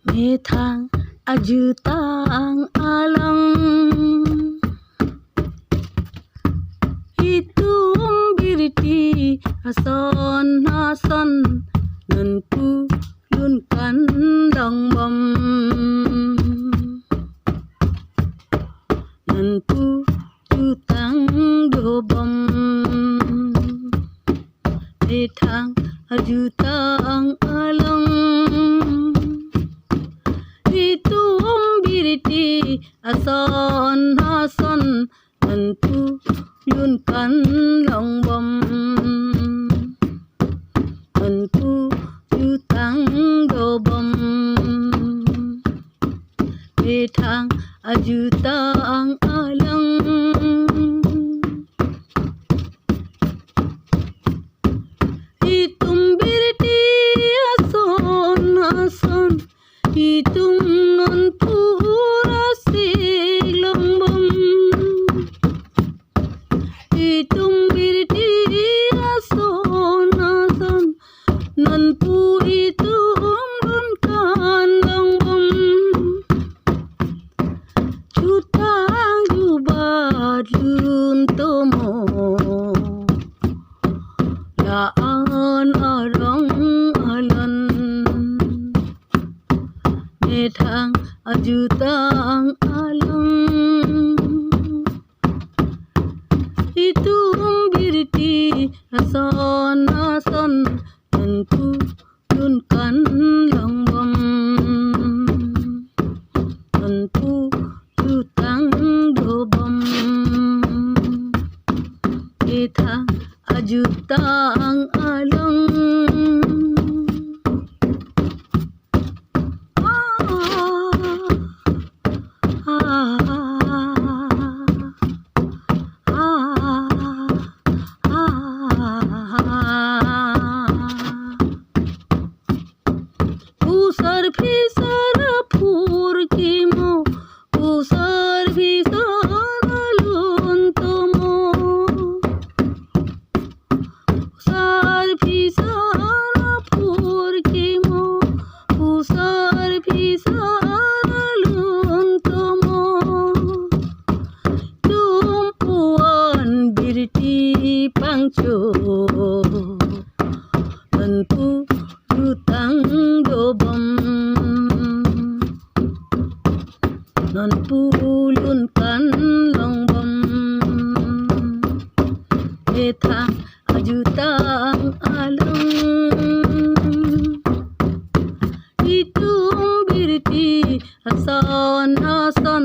Methang ajutang alang hitung biriti hason hason nentu yunkan langbam nentu jutang dobam Methang ajutang alang hitung biriti hason hason nentu yunkan langbam nentu jutang dobam Methang ajutang alang hitung biriti hason hason hitung nentu rasik langbam hitung biriti hason hason nentu hitung runkan langbam jutang jubat luntomo laan arang alan Methang ajutang alang hitung biriti hason hason nentu yunkan langbam nentu jutang dobam Methang ajutang alang usar pisar pur kimo usar pisar luntomo usar pisar pur kimo usar pisar luntomo tumpuan biriti pangco nentu jutang dobam nentu yunkan langbam Methang ajutang alang hitung biriti hason hason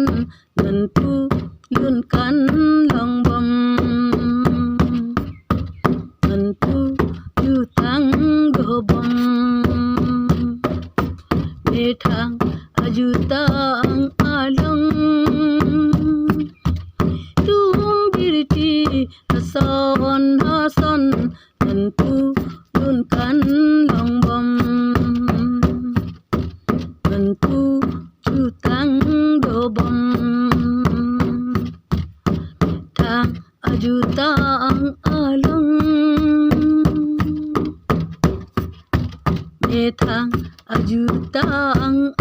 nentu yunkan langbam nentu jutang dobam Methang ajutang alang hitung biriti hason hason nentu yunkan langbam nentu jutang dobam Methang ajutang alang Methang ajutang